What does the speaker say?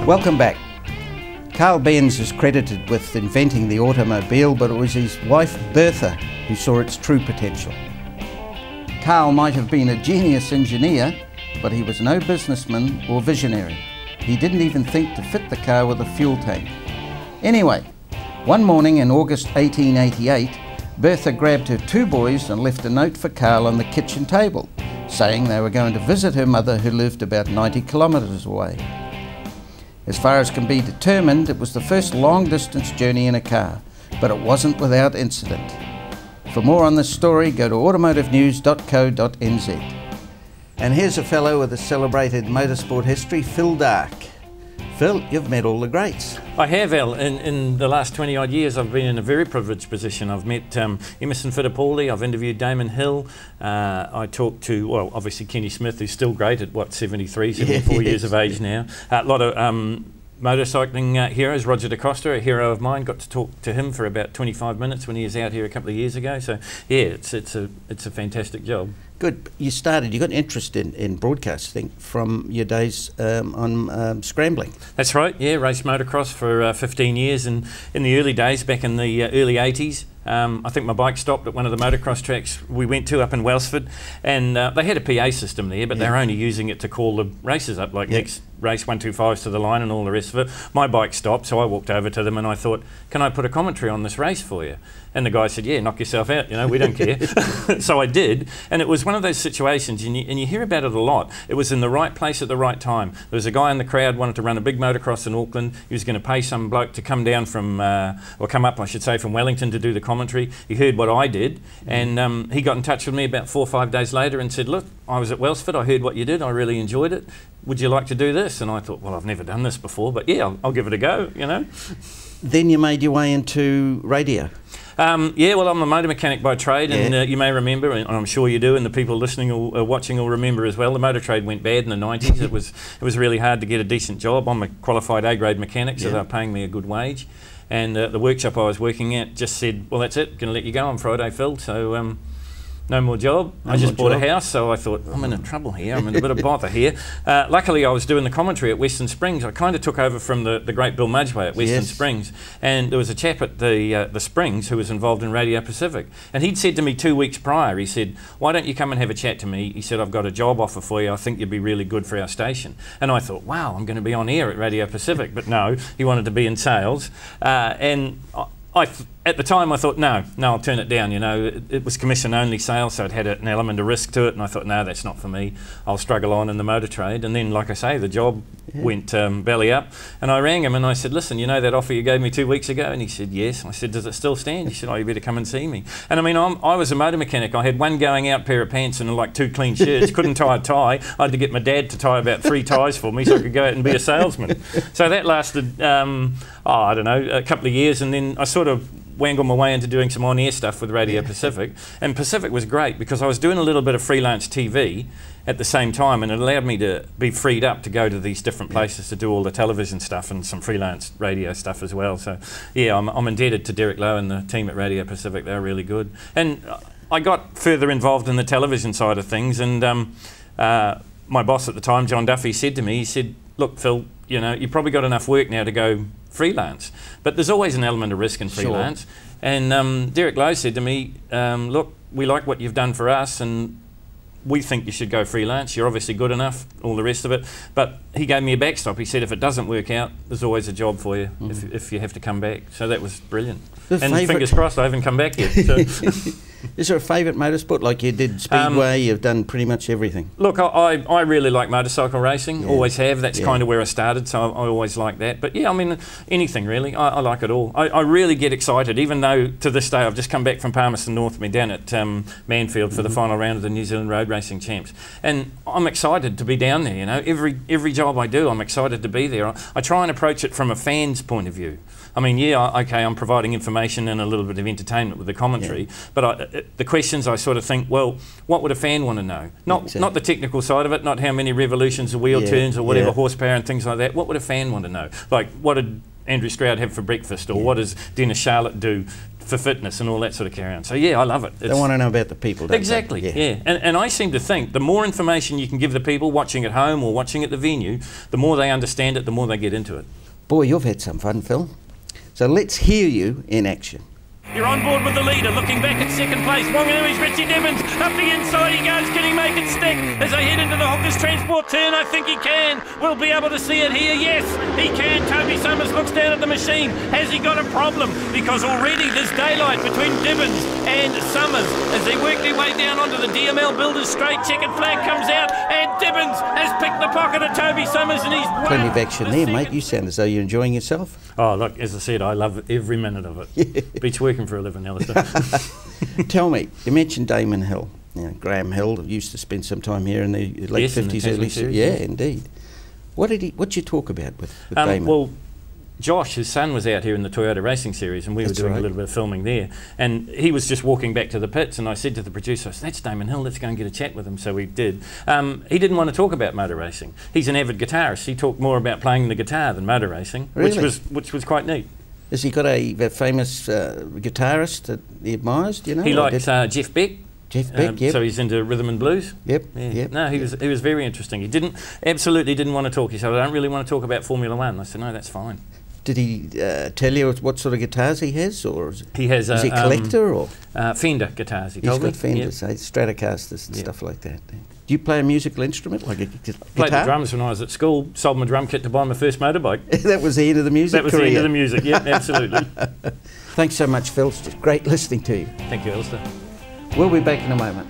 Welcome back. Carl Benz is credited with inventing the automobile, but it was his wife Bertha who saw its true potential. Carl might have been a genius engineer, but he was no businessman or visionary. He didn't even think to fit the car with a fuel tank. Anyway, one morning in August 1888, Bertha grabbed her two boys and left a note for Carl on the kitchen table, saying they were going to visit her mother who lived about 90 kilometres away. As far as can be determined, it was the first long-distance journey in a car, but it wasn't without incident. For more on this story, go to automotivenews.co.nz. And here's a fellow with a celebrated motorsport history, Phil Dark. Phil, you've met all the greats. I have, Al. In the last 20 odd years I've been in a very privileged position. I've met Emerson Fittipaldi, I've interviewed Damon Hill, I talked to, well, obviously Kenny Smith, who's still great at, what, 73, 74 years of age now. A lot of motorcycling heroes. Roger Da Costa, a hero of mine, got to talk to him for about 25 minutes when he was out here a couple of years ago. So yeah, it's a fantastic job. Good. You got an interest in broadcasting from your days on scrambling. That's right, yeah, raced motocross for 15 years, and in the early days, back in the early 80s, I think my bike stopped at one of the motocross tracks we went to up in Welsford, and they had a PA system there, but they were only using it to call the races up, like next race 125's to the line and all the rest of it. My bike stopped, so I walked over to them and I thought, can I put a commentary on this race for you? And the guy said, yeah, knock yourself out, you know, we don't care. So I did, and it was one of those situations, and you hear about it a lot. It was in the right place at the right time. There was a guy in the crowd wanted to run a big motocross in Auckland. He was going to pay some bloke to come down from, or come up, I should say, from Wellington to do the commentary. He heard what I did, and he got in touch with me about 4 or 5 days later and said, look, I was at Welsford, I heard what you did, I really enjoyed it. Would you like to do this? And I thought, well, I've never done this before, but yeah, I'll give it a go, you know. Then you made your way into radio. Yeah, well, I'm a motor mechanic by trade, and you may remember, and I'm sure you do, and the people listening or watching will remember as well, the motor trade went bad in the 90s. It was really hard to get a decent job. I'm a qualified A-grade mechanic, so they were paying me a good wage. And the workshop I was working at just said, well, that's it, going to let you go on Friday, Phil. So no more job. I just bought a house, so I thought, I'm in trouble here, I'm in a bit of bother here. Luckily, I was doing the commentary at Western Springs. I kind of took over from the great Bill Mudgeway at Western Springs, and there was a chap at the Springs who was involved in Radio Pacific, and he'd said to me 2 weeks prior, he said, why don't you come and have a chat to me? He said, I've got a job offer for you, I think you'd be really good for our station. And I thought, wow, I'm going to be on air at Radio Pacific, but no, he wanted to be in sales, and at the time I thought, no, I'll turn it down. You know, it was commission only sales, so it had an element of risk to it, and I thought, no, that's not for me. I'll struggle on in the motor trade. And then, like I say, the job went belly up, and I rang him and I said, listen, you know that offer you gave me 2 weeks ago? And he said, yes. I said, does it still stand? He said, oh, you better come and see me. And I mean, I was a motor mechanic. I had one going out pair of pants and like 2 clean shirts, couldn't tie a tie. I had to get my dad to tie about 3 ties for me so I could go out and be a salesman. So that lasted, I don't know, a couple of years, and then I sort of wangled my way into doing some on-air stuff with Radio Pacific, and Pacific was great because I was doing a little bit of freelance TV at the same time, and it allowed me to be freed up to go to these different places to do all the television stuff and some freelance radio stuff as well. So yeah, I'm indebted to Derek Lowe and the team at Radio Pacific. They're really good, and I got further involved in the television side of things, and my boss at the time, John Duffy, said to me, he said, look, Phil, you know, you've probably got enough work now to go freelance, but there's always an element of risk in freelance. And Derek Lowe said to me, look, we like what you've done for us, and we think you should go freelance. You're obviously good enough, all the rest of it. But he gave me a backstop. He said, if it doesn't work out, there's always a job for you if you have to come back. So that was brilliant. And fingers crossed, I haven't come back yet. So. Is there a favourite motorsport? Like you did Speedway, you've done pretty much everything. Look, I really like motorcycle racing, always have. That's kind of where I started, so I always like that. But yeah, I mean, anything really, I like it all. I really get excited, even though to this day I've just come back from Palmerston North, me down at Manfield for the final round of the New Zealand Road Racing Champs. And I'm excited to be down there, you know. Every job I do, I'm excited to be there. I try and approach it from a fan's point of view. I mean, yeah, okay, I'm providing information and a little bit of entertainment with the commentary, but the questions I sort of think, well, what would a fan want to know? Not the technical side of it, not how many revolutions the wheel turns or whatever horsepower and things like that. What would a fan want to know? Like, what did Andrew Stroud have for breakfast, or what does Dennis Charlotte do for fitness and all that sort of carry on. So yeah, I love it. They want to know about the people, don't exactly, they? yeah. And I seem to think the more information you can give the people watching at home or watching at the venue, the more they understand it, the more they get into it. Boy, you've had some fun, Phil. So let's hear you in action. You're on board with the leader, looking back at second place. Wanganui is Richie Devons. Up the inside he goes. Can he make it stick? As they head into the Hawkers Transport turn, I think he can. We'll be able to see it here. Yes, he can. Toby Summers looks down at the machine. Has he got a problem? Because already there's daylight between Devons and Summers as they work their way down onto the DML Builders straight. Checkered flag comes out and Devons has picked the pocket of Toby Summers and he's won. Plenty of action there, mate. You sound as though you're enjoying yourself. Oh, look, as I said, I love every minute of it. Beats working for a living, Alastair. Tell me, you mentioned Damon Hill. You know, Graham Hill used to spend some time here in the late 50s, early 60s. Yeah, indeed. What'd you talk about with Damon? Well, Josh, his son, was out here in the Toyota Racing Series, and we were doing a little bit of filming there. And he was just walking back to the pits, and I said to the producer, I said, that's Damon Hill, let's go and get a chat with him. So we did. He didn't want to talk about motor racing. He's an avid guitarist. He talked more about playing the guitar than motor racing, which was quite neat. Has he got a famous guitarist that he admires, do you know? He likes Jeff Beck. Jeff Beck, yep. So he's into rhythm and blues. Yep, yeah. yep. No, he was very interesting. He absolutely didn't want to talk. He said, I don't really want to talk about Formula One. I said, no, that's fine. Did he tell you what sort of guitars he has, or is he has? Is he a collector or Fender guitars? He's got Fenders, Stratocasters and stuff like that. Do you play a musical instrument like a guitar? Played the drums when I was at school. Sold my drum kit to buy my first motorbike. That was the end of the music. That was career. The end of the music. Yeah, absolutely. Thanks so much, Phil. It's just great listening to you. Thank you, Alastair. We'll be back in a moment.